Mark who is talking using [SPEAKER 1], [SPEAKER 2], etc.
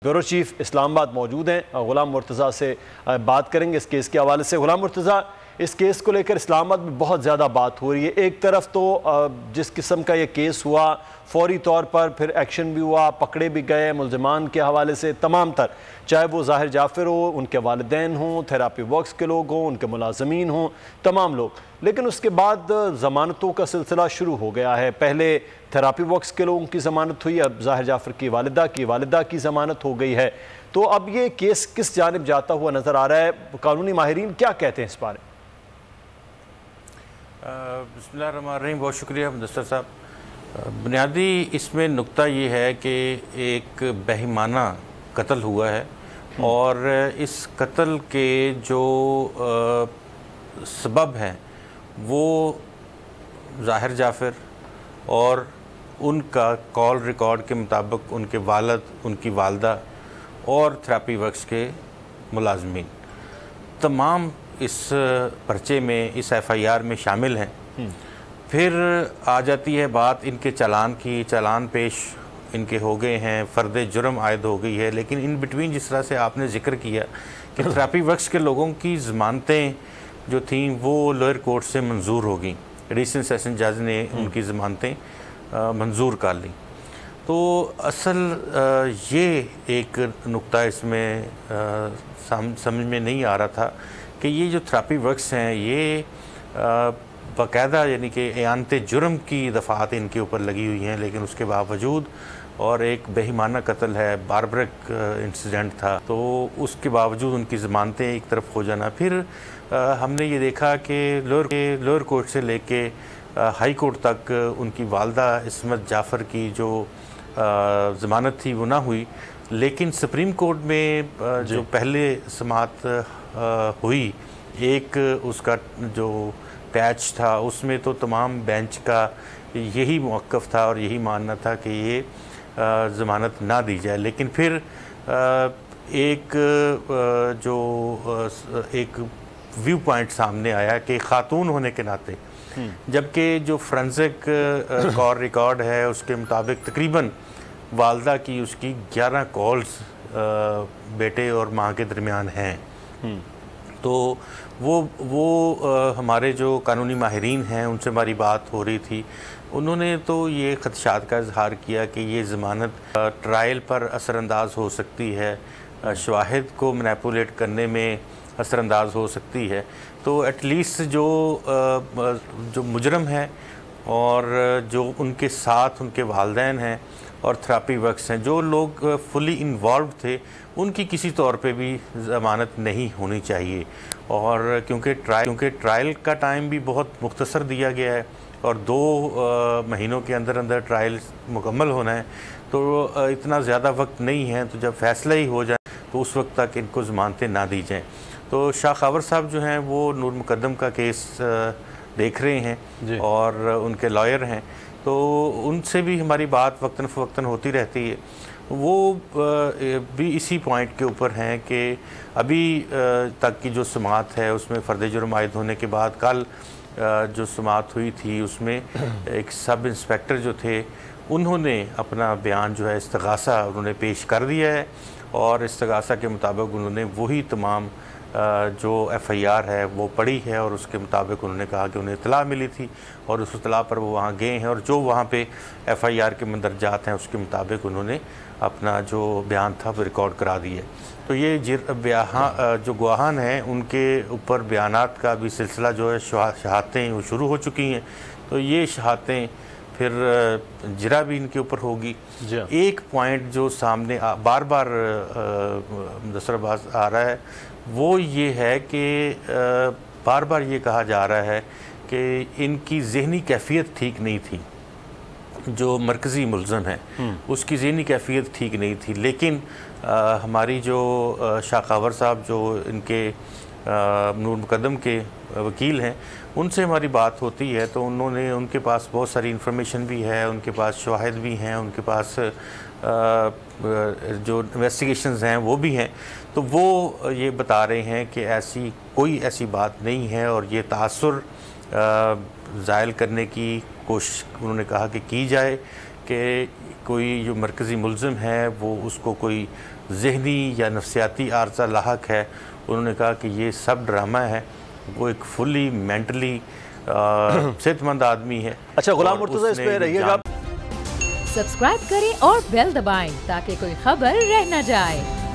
[SPEAKER 1] Bureau chief Islamabad मौजूद हैं, गुलाम मुर्तज़ा से बात करेंगे इस केस के हवाले से। गुलाम मुर्तज़ा, इस केस को लेकर इस्लामाबाद में बहुत ज़्यादा बात हो रही है। एक तरफ तो जिस किस्म का ये केस हुआ, फौरी तौर पर फिर एक्शन भी हुआ, पकड़े भी गए मुल्ज़िमान के हवाले से तमाम तर, चाहे वो ज़ाहिर जाफ़िर हो, उनके वालिदैन हों, थेरापी वर्क्स के लोग हों, उनके मुलाज़मीन हों, तमाम लोग। लेकिन उसके बाद ज़मानतों का सिलसिला शुरू हो गया है। पहले थेरापी वर्क्स के लोगों की ज़मानत हुई, अब ज़ाहिर जाफ़िर की वालिदा की ज़मानत हो गई है। तो अब ये केस किस जानिब जाता हुआ नज़र आ रहा है? कानूनी माहिरीन क्या कहते हैं इस बारे?
[SPEAKER 2] बिस्मिल्लाहिर्रहमानिर्रहीम। बहुत शुक्रिया मुदस्सर साहब। बुनियादी इसमें नुक्ता ये है कि एक बेईमाना कत्ल हुआ है और इस कत्ल के जो सबब हैं वो ज़ाहिर जाफ़िर और उनका कॉल रिकॉर्ड के मुताबिक उनके वालिद, उनकी वालदा और थेरापी वर्क्स के मुलाज़मीन तमाम इस पर्चे में, इस एफआईआर में शामिल हैं। फिर आ जाती है बात इनके चालान की। चालान पेश इनके हो गए हैं, फ़र्द जुर्म आयद हो गई है, लेकिन इन बिटवीन जिस तरह से आपने जिक्र किया कि थेरापी वर्क्स के लोगों की ज़मानतें जो थीं वो लोअर कोर्ट से मंजूर हो गई। रीसेंट सेशन जज ने उनकी ज़मानतें मंजूर कर ली। तो असल ये एक नुक्ता इसमें समझ में नहीं आ रहा था कि ये जो थेरापी वर्क्स हैं ये बाकायदा यानी कि एयानते जुर्म की दफ़ात इनके ऊपर लगी हुई हैं, लेकिन उसके बावजूद और एक बेईमाना कत्ल है, बारबरिक इंसिडेंट था, तो उसके बावजूद उनकी ज़मानतें एक तरफ हो जाना। फिर हमने ये देखा कि लोअर कोर्ट से लेके हाई कोर्ट तक उनकी वालदा इस्मत जाफ़र की जो ज़मानत थी वो ना हुई, लेकिन सुप्रीम कोर्ट में जो पहले समाअत हुई, एक उसका जो पैच था उसमें तो तमाम बेंच का यही मौक़िफ़ था और यही मानना था कि ये ज़मानत ना दी जाए। लेकिन फिर एक व्यू पॉइंट सामने आया कि ख़ातून होने के नाते, जबकि जो फोरेंसिक कॉल रिकॉर्ड है उसके मुताबिक तकरीबन वालदा की उसकी 11 कॉल्स बेटे और माँ के दरमियान हैं। तो वो हमारे जो कानूनी माहिरीन हैं उनसे हमारी बात हो रही थी, उन्होंने तो ये ख़दशात का इजहार किया कि ये ज़मानत ट्रायल पर असरअंदाज हो सकती है, शवाहिद को मैनिपुलेट करने में असरअंदाज हो सकती है। तो एटलीस्ट जो मुजरम है और जो उनके साथ उनके वालिदैन हैं और थेरापी वर्क्स हैं, जो लोग फुली इन्वॉल्व थे, उनकी किसी तौर पे भी ज़मानत नहीं होनी चाहिए। और क्योंकि ट्रायल का टाइम भी बहुत मुख्तसर दिया गया है और 2 महीनों के अंदर अंदर ट्रायल मुकम्मल होना है, तो इतना ज़्यादा वक्त नहीं है। तो जब फ़ैसला ही हो जाए तो उस वक्त तक इनको ज़मानतें ना दी जाएँ। तो शाह खावर साहब जो हैं वो नूर मुकद्दम का केस देख रहे हैं और उनके लॉयर हैं, तो उनसे भी हमारी बात वक्तन फ़वक्तन होती रहती है। वो भी इसी पॉइंट के ऊपर हैं कि अभी तक की जो समाअत है उसमें फ़र्द जुर्म आयद होने के बाद कल जो समाअत हुई थी उसमें एक सब इंस्पेक्टर जो थे उन्होंने अपना बयान जो है इस्तग़ासा उन्होंने पेश कर दिया है और इस्तग़ासा के मुताबिक उन्होंने वही तमाम जो एफआईआर है वो पढ़ी है और उसके मुताबिक उन्होंने कहा कि उन्हें इत्तला मिली थी और उस इत्तला पर वो वहाँ गए हैं और जो वहाँ पे एफआईआर के मंदरजात हैं उसके मुताबिक उन्होंने अपना जो बयान था वो रिकॉर्ड करा दिए। तो ये जो गवाहान हैं उनके ऊपर बयानात का भी सिलसिला जो है, शहादतें वो शुरू हो चुकी हैं। तो ये शहादतें फिर जिरा भी इनके ऊपर होगी। एक पॉइंट जो सामने बार बार मुदस्सर आ रहा है वो ये है कि बार बार ये कहा जा रहा है कि इनकी ज़हनी कैफियत ठीक नहीं थी। जो मरकज़ी मुल्ज़म है उसकी ज़हनी कैफियत ठीक नहीं थी, लेकिन हमारी जो शाह खावर साहब जो इनके नूर मुकद्दम के वकील हैं उनसे हमारी बात होती है तो उनके पास बहुत सारी इंफॉर्मेशन भी है, उनके पास शवाहिद भी हैं, उनके पास जो इन्वेस्टिगेशंस हैं वो भी हैं। तो वो ये बता रहे हैं कि कोई ऐसी बात नहीं है और ये तासुर ज़ायल करने की कोशिश उन्होंने कहा कि की जाए कि कोई जो मरकज़ी मुल्ज़िम है वो उसको कोई जहनी या नफ्सियाती आर्जा लाहक है। उन्होंने कहा कि ये सब ड्रामा है, वो एक फुली मेंटली सेहतमंद आदमी है।
[SPEAKER 1] अच्छा गुलाम मुर्तज़ा, इस पे रहिएगा।
[SPEAKER 3] सब्सक्राइब करें और बेल दबाएं ताकि कोई खबर रह न जाए।